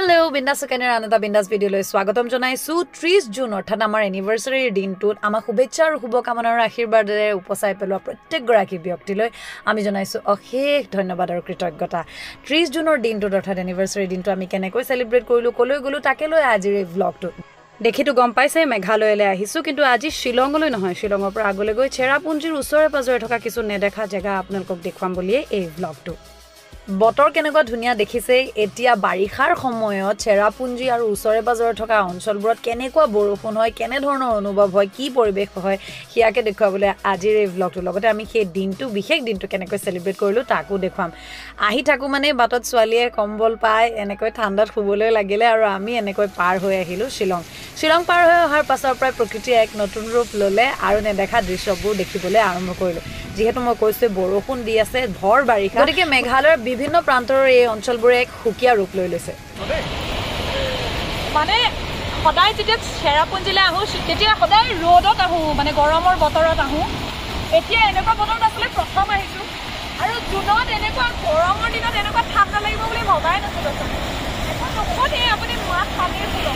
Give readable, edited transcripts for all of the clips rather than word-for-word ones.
Hello, Bindas Sukaner another Bindas video lo swagatom jonaisu 30 June অর্থাৎ আমাৰ anniversary দিনটোত আমাৰ শুভেচ্ছা আৰু শুভকামনাৰ আশীৰ্বাদৰে উপচাই পেলোৱা প্ৰত্যেক গৰাকী ব্যক্তিলৈ আমি জনাইছো অশেষ ধন্যবাদ আৰু কৃতজ্ঞতা 30 জুনৰ দিনটোত অৰ্থাৎ anniversary দিনটো আমি কেনেকৈ সেলিব্ৰেট কৰিলো কলৈ গলো তাকে লৈ আজিৰ এই vlogটো দেখিটো গম পাইছে মেঘালয়লৈ আহিছো কিন্তু আজি শিলংলৈ নহয় শিলংৰ পৰা আগলৈ গৈ চেৰাপুঞ্জিৰ ওচৰে পাজৰে থকা কিছু নেদেখা জায়গা আপোনালোকক দেখুৱাম বুলিয়ে এই vlogটো বতৰ কেনেকুৱা ধুনিয়া দেখিছে এতিয়া বাৰিষাৰ সময়ত চেৰাপুঞ্জি আৰু ওচৰে পাজৰে থকা অঞ্চলবোৰত কেনেকুৱা বৰষুণ হয় কেনে ধৰণৰ অনুভৱ হয় কি পৰিবেশ হয় হিয়াকে দেখুৱাবলৈ আজিৰ এই vlogটো লগতে আমি সেই দিনটো বিশেষ দিনটো কেনেকৈ সেলিব্ৰেট কৰিলো তাকো দেখুৱাম আহি থাকো মানে বাটত ছোৱালীয়ে কম্বল পায় এনেকৈ ঠাণ্ডাত শুবলৈ লাগিলে আৰু আমি এনেকৈ পাৰ হৈ আহিলো শিলং পাৰ হৈ অহাৰ পাছৰ পৰা প্ৰকৃতি এক নতুন ৰূপ ললে আৰু নেদেখা দৃশ্যবোৰ দেখিবলৈ আৰম্ভ কৰিলো যেহেতু মই কৈছো বৰষুণ দি আছে ভৰ বাৰিষা গতিকে মেঘালয়ৰ বিভিন্ন প্ৰান্তৰ এই অঞ্চলবোৰে এক হুকিয়া ৰূপ লৈ লৈছে মানে সদায় যেতিয়া চেৰাপুঞ্জিলৈ আহো তেতিয়া সদায় ৰ'দত আহো মানে গৰমৰ বতৰত আহো এতিয়া এনেকুৱা বতৰত আসলে প্ৰথম আহিছো আৰু জুনত এনেকুৱা গৰমৰ দিনত এনেকুৱা ঠাণ্ডা লাগিব বুলি ভবাই নাছিলো এখন নকতে আপুনি মাছ খালে ফুলো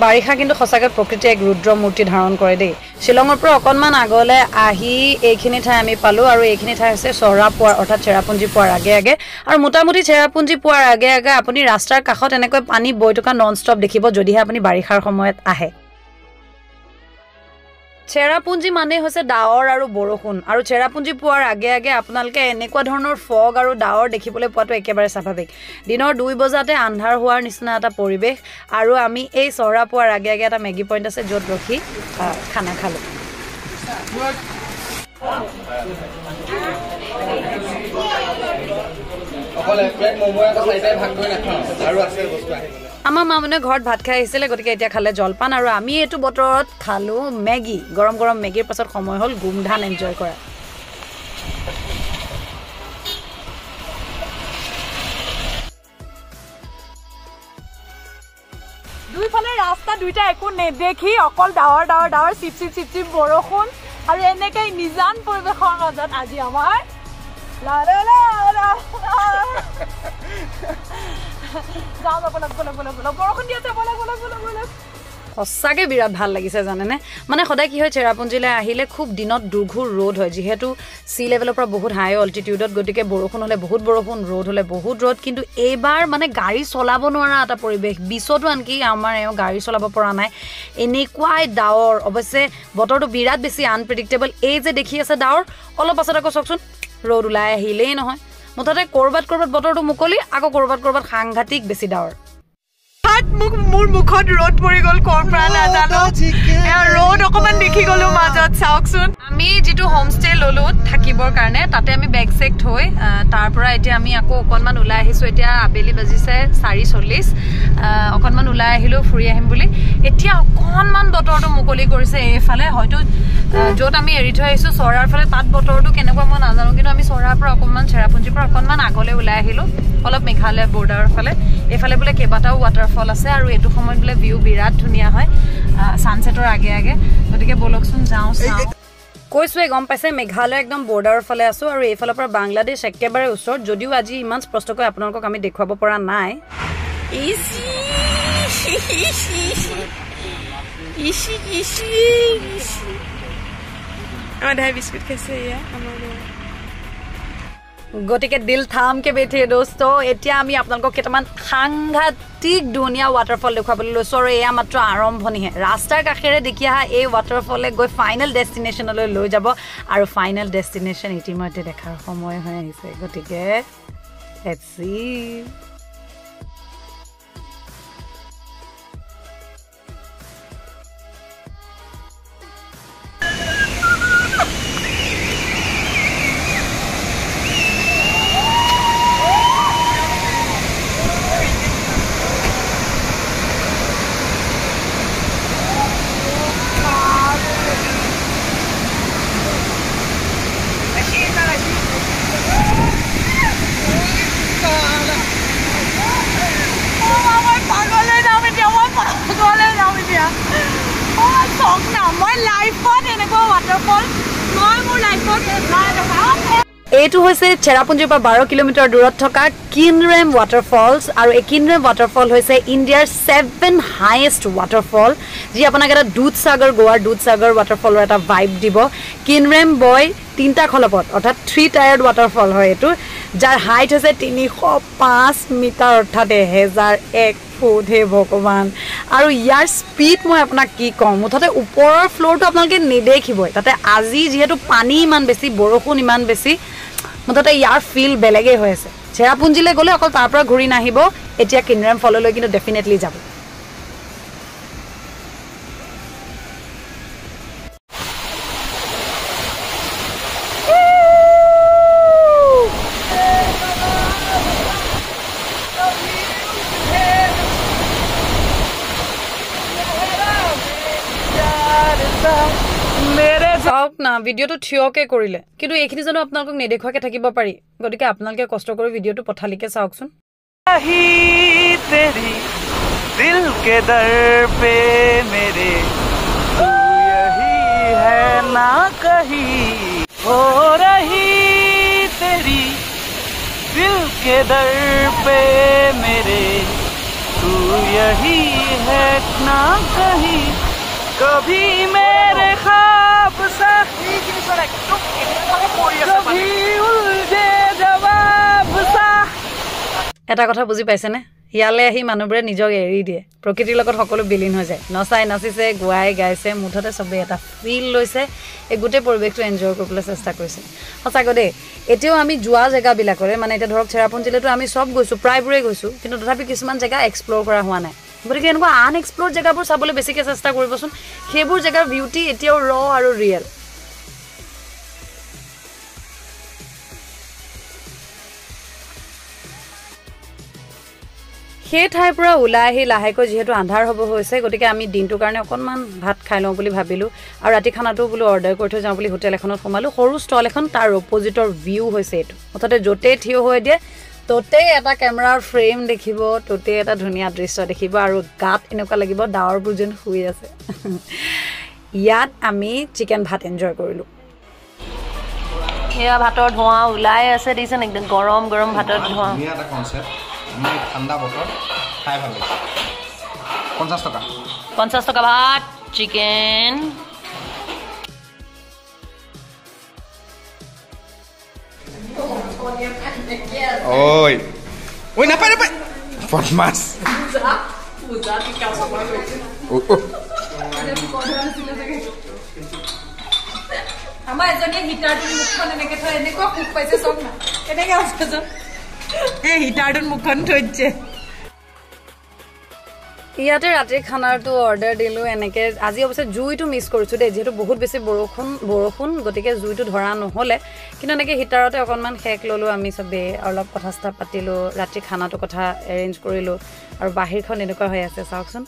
বাৰিষা কিন্তু সঁচাকৈ প্ৰকৃতি এক ৰুদ্ৰ মূৰ্তি ধাৰণ কৰে দেই শিলংৰ পৰা অকনমান আগলৈ আহি এইখিনি ঠাই আমি পালো আৰু এইখিনি ঠাই হৈছে চহৰা পোৱাৰ অৰ্থাৎ চেৰাপুঞ্জি পোৱাৰ আগে আগে আৰু মোটামুটি চেৰাপুঞ্জি পোৱাৰ আগে আগে আপুনি ৰাস্তাৰ কাষত এনেকৈ পানী বৈ থকা নন ষ্টপ দেখিব যদিহে আপুনি বাৰিষাৰ সময়ত আহে চেৰাপুঞ্জি মানে হৈছে ডাৱৰ আৰু বৰষুণ আৰু চেৰাপুঞ্জি পোৱাৰ আগে আগে আপোনালোকে এনেকুৱা ধৰণৰ ফগ আৰু ডাৱৰ দেখিবলৈ পোৱাটো একেবাৰে স্বাভাৱিক দিনৰ 2 বজাতে আন্ধাৰ হোৱাৰ নিচিনা এটা পৰিবেশ আৰু আমি এই চহৰা পোৱাৰ আগে আগে এটা মেগি পইণ্ট আছে য'ত ৰখি খানা খালো অকলে প্লেট মমো এটা চাইটাই ভাগ কৰি নাখাও আৰু আছে বস্তু আহে আমাৰ মামনে ঘৰত ভাত খাই আহিছিলে গতিকে এতিয়া খালে জলপান আৰু আমি এটো বতৰত খালো মেগি গৰম গৰম মেগিৰ পাছত সময় হল গুমধান এনজয় কৰা দুইফালে ৰাস্তা দুইটা একো নেদেখি অকল ডাৱৰ চিপ বৰষুণ আৰু এনেকৈ নিজান পৰিবেশৰ মাজত আজি আমাৰ লা লা লা লা সঁচাকে বিৰাট ভাল লাগিছে জানেনে মানে সদায় কি হয় চেৰাপুঞ্জিলৈ আহিলে খুব দিনত দুৰ্ঘুৰ ৰ'দ হয় যিহেতু সি লেভেলৰ পৰা বহুত হাই অল্টিটিউডত গতিকে বৰষুণ হলে বহুত বৰষুণ ৰ'দ হলে বহুত ৰ'দ কিন্তু এইবাৰ মানে গাড়ী চলাব নোৱাৰা এটা পৰিবেশ বিছতো আনকি আমাৰ গাড়ী চলাব পৰা নাই এনেকুৱাই ডাৱৰ অৱশ্যে বতৰটো বিৰাট বেছি আনপ্ৰেডিক্টেবল এই যে দেখি আছে ডাৱৰ অলপ পাছত আকৌ চাওকচোন ৰ'দ ওলাই আহিলেই নহয় মুঠতে কৰবাত বতৰটো মুকলি আকৌ কৰবাত সাংঘাতিক বেছি ডাৱৰ মোৰ মুখত ৰ'দ পৰি গ'ল কৰ পৰা নাজানো ৰ'দ অকমান দেখি গলো মাজত চাওকচোন আমি যেটো হোমষ্টে ললো থাকিবৰ কাৰণে তাতে আমি বেগ চেক থৈ তাৰ পৰা এতিয়া আমি আকৌ অকনমান ওলাই আহিছো এতিয়া আবেলি বাজিছে 4:40 অকনমান ওলাই আহিলো ফুৰি আহিম বুলি এতিয়া অকনমান বতৰটো মুকলি কৰিছে এইফালে হয়তো য'ত আমি এৰি থৈ আহিছো চহৰাৰ ফালে তাত বতৰটো কেনেকুৱা মই নাজানো কিন্তু আমি চহৰাৰ পৰা অকনমান চেৰাপুঞ্জিৰ পৰা অকনমান আগলৈ ওলাই আহিলো অলপ মেঘালয় বৰ্ডাৰৰ ফালে এইফালে বোলে কেইবাটাও waterfall আছে আৰু এটো সময়ত বোলে ভিউ বিৰাট ধুনিয়া হয় সানসেটৰ আগে আগে গতিকে বলকচোন যাও কৈছোৱে গম পাইছে মেঘালয় একদম বৰ্ডাৰৰ ফালে আছো আৰু এইফালৰ পৰা বাংলাদেশ একেবাৰে ওচৰত যদিও আজি ইমান স্পষ্টকৈ আপোনালোকক আমি দেখুৱাব পৰা নাই आधा बिस्कुट कैसे है हमारे গতিকে দিল থাম কে বেঠে দোস্ত এতিয়া আমি আপোনালোকক কেটামান সাংঘাতিক ধুনিয়া ওয়াটাৰফল দেখুৱাবলৈ লৈছো আৰু এয়া মাত্ৰ আৰম্ভণিহে ৰাস্তাৰ কাষেৰে দেখি আহা এই ওয়াটাৰফলে গৈ ফাইনেল ডেষ্টিনেশ্যনলৈ লৈ যাব আৰু ফাইনেল ডেষ্টিনেশ্যন ইতিমধ্যে দেখাৰ সময় হৈ আহিছে গতিকে লেটস সি চাওক না মই লাইফত এনেকুৱা ৱাটাৰফল মই মোৰ লাইফত নাই দেখা এইটো হৈছে চেৰাপুঞ্জীৰ পৰা 12 কিলোমিটাৰ দূৰত থকা কিনৰেম ৱাটাৰফলছ আৰু এই কিনৰেম ৱাটাৰফল হৈছে ইণ্ডিয়াৰ 7 হাইয়েষ্ট ৱাটাৰফল যি আপোনাক এটা দুধসাগৰ গোৱাৰ দুধসাগৰ ৱাটাৰফলৰ এটা ভাইব দিব কিনৰেম বয় 3টা খলপত অৰ্থাৎ 3 টায়াৰ্ড ৱাটাৰফল হয় এইটো যাৰ হাইট হৈছে 305 মিটাৰ অৰ্থাৎ 1001 ফুট হে ভগৱান আৰু ইয়াৰ স্পীড মই আপোনাক কি কম মুঠতে ওপৰৰ ফ্ল'ৰটো আপোনালোকে নেদেখিবই তাতে আজি যিহেতু পানী ইমান বেছি বৰষুণ ইমান বেছি মুঠতে ইয়াৰ ফিল বেলেগেই হৈ আছে চেৰাপুঞ্জীলৈ গ'লে অকল তাৰ পৰা ঘূৰি নাহিব এতিয়া কিনৰেম ফললৈ কিন্তু ডেফিনেটলি যাব চাওক না ভিডিঅ'টো থিয়কে কৰিলে কিন্তু এইখিনি জানো আপোনালোকক নেদেখুৱাকে থাকিব পাৰি গতিকে আপোনালোকে কষ্ট কৰি ভিডিঅ'টো পঠালিকে চাওকচোন तेरी दिल के दर पे मेरे तू यही है ना कहीं हो रही तेरी दिल के दर पे मेरे तू यही है ना कहीं कभी मेरे ख्वाब सा कभी उलझे जवाब सा এটা কথা বুজি পাইছেনে ইয়ালৈ আহি মানুহবোৰে নিজক এৰি দিয়ে প্ৰকৃতিৰ লগত সকলো বিলীন হৈ যায় নচাই নাচিছে গুৱাই গাইছে মুঠতে চবেই এটা ফিল লৈছে এই গোটেই পৰিৱেশটো এনজয় কৰিবলৈ চেষ্টা কৰিছে সঁচাকৈ দেই এতিয়াও আমি যোৱা জেগাবিলাকৰে মানে এতিয়া ধৰক চেৰাপুঞ্জীলৈতো আমি চব গৈছোঁ প্ৰায়বোৰেই গৈছোঁ কিন্তু তথাপি কিছুমান জেগা এক্সপ্ল'ৰ কৰা হোৱা নাই গতিকে এনেকুৱা আনএক্সপ্ল'ৰ্ড জেগাবোৰ চাবলৈ বেছিকৈ চেষ্টা কৰিবচোন সেইবোৰ জেগাৰ বিউটি এতিয়াও ৰ আৰু ৰিয়েল সেই ঠাইৰ পৰা ওলাই আহি লাহেকৈ যিহেতু আন্ধাৰ হ'ব হৈছে গতিকে আমি দিনটোৰ কাৰণে অকণমান ভাত খাই লওঁ বুলি ভাবিলোঁ আৰু ৰাতি খানাটো বোলো অৰ্ডাৰ কৰি থৈ যাওঁ বুলি হোটেল এখনত সোমালোঁ সৰু ষ্টল এখন তাৰ অপজিটৰ ভিউ হৈছে এইটো মুঠতে য'তেই থিয় হৈ দিয়ে ত'তেই এটা কেমেৰাৰ ফ্ৰেম দেখিব ত'তেই এটা ধুনীয়া দৃশ্য দেখিব আৰু গাত এনেকুৱা লাগিব ডাৱৰবোৰ যেন শুই আছে ইয়াত আমি চিকেন ভাত এনজয় কৰিলোঁ এয়া ভাতৰ ধোঁৱা ওলাই আছে দিছেন একদম গৰম গৰম ভাতৰ ধোঁৱা ধুনীয়া এটা কনচেপ্ট আমি ঠাণ্ডা বতৰ খাই ভাল লাগে 50 টকা 50 টকা ভাত চিকেন ঐ ঐ নাপায় নাপায় ফটমাছ আমাৰ এজনীয়ে হিটাৰটোৰ মুখখন এনেকৈ থৈ এনেকুৱা সুখ পাইছে চব না কেনেকৈ আছে চব এই হিটাৰটোৰ মুখখন থৈছে ইয়াতে ৰাতিৰ খানাৰটো অৰ্ডাৰ দিলোঁ এনেকৈ আজি অৱশ্যে জুইটো মিছ কৰিছোঁ দেই যিহেতু বহুত বেছি বৰষুণ গতিকে জুইটো ধৰা নহ'লে কিন্তু এনেকৈ হিটাৰতে অকণমান শেক ল'লোঁ আমি চবেই অলপ কথা চথা পাতিলোঁ ৰাতিৰ খানাটো কথা এৰেঞ্জ কৰিলোঁ আৰু বাহিৰখন এনেকুৱা হৈ আছে চাওকচোন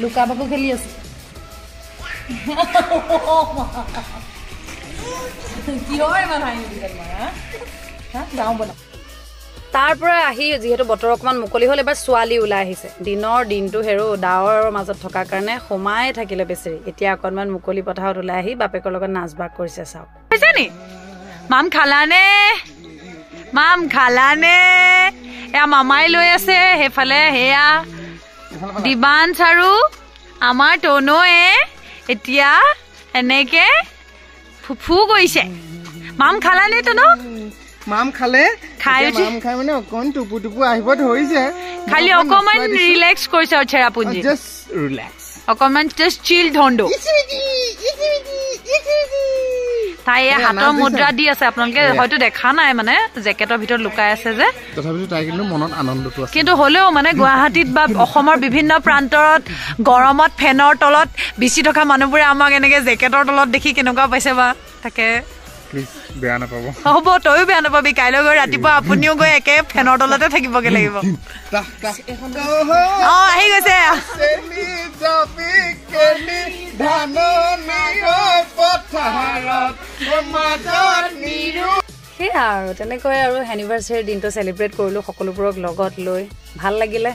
লুকা বাকু খেলি আছে তাৰ পৰা আহি যিহেতু বতৰ অকণমান মুকলি হ'ল এবাৰ ছোৱালী ওলাই আহিছে দিনটো হেৰো ডাৱৰৰ মাজত থকাৰ কাৰণে সোমাই থাকিলে বেচেৰি এতিয়া অকণমান মুকলি পথাৰত ওলাই আহি বাপেকৰ লগত নাচ বাগ কৰিছে চাওক মাম খালানে এয়া মামাই লৈ আছে সেইফালে সেয়া দিবাঞ্চ আৰু আমাৰ টনয়ে এতিয়া এনেকে ফুফু কৰিছে মাম খালানে টন মাম খালে খাই মাম খাই মানে অকণ টুপু টুপু আহিব ধৰিছে খালি অকমান ৰিলেক্স কৰিছে আৰু চেৰাপুঞ্জী জাষ্ট ৰিলেক্স অকমান জাষ্ট চিল ধন্দ তাই হাতৰ মুদ্ৰা দি আছে আপোনালোকে হয়তো দেখা নাই মানে জেকেটৰ ভিতৰত লুকাই আছে যে তথাপিতো তাই কিন্তু মনত আনন্দটো আছে কিন্তু হ'লেও মানে গুৱাহাটীত বা অসমৰ বিভিন্ন প্ৰান্তৰত গৰমত ফেনৰ তলত বিচি থকা মানুহবোৰে আমাক এনেকে জেকেটৰ তলত দেখি কেনেকুৱা পাইছে বা তাকে প্লিজ বেয়া নাপাব হ'ব তয়ো বেয়া নাপাবি কাইলৈ গৈ ৰাতিপুৱা আপুনিও গৈ একে ফেনৰ তলতে থাকিবগে লাগিব আহি গৈছে সেয়া আৰু তেনেকৈ আৰু এনিভাৰ্চাৰী দিনটো চেলিব্ৰেট কৰিলোঁ সকলোবোৰক লগত লৈ ভাল লাগিলে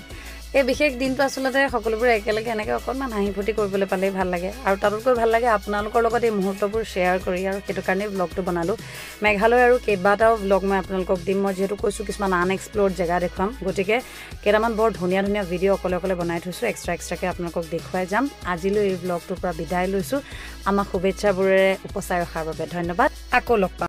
এই বিশেষ দিনটো আচলতে সকলোবোৰে একেলগে এনেকৈ অকণমান হাঁহি ফূৰ্তি কৰিবলৈ পালেই ভাল লাগে আৰু তাতোতকৈ ভাল লাগে আপোনালোকৰ লগত এই মুহূৰ্তবোৰ শ্বেয়াৰ কৰি আৰু সেইটো কাৰণেই ব্লগটো বনালোঁ মেঘালয় আৰু কেইবাটাও ব্লগ মই আপোনালোকক দিম মই যিহেতু কৈছোঁ কিছুমান আনএক্সপ্ল'ৰ্ড জেগা দেখুৱাম গতিকে কেইটামান বৰ ধুনীয়া ধুনীয়া ভিডিঅ' অকলে অকলে বনাই থৈছোঁ এক্সট্ৰাকৈ আপোনালোকক দেখুৱাই যাম আজিলৈ এই ব্লগটোৰ পৰা বিদায় লৈছোঁ আমাক শুভেচ্ছাবোৰেৰে উপচাই ৰখাৰ বাবে ধন্যবাদ আকৌ লগ পাম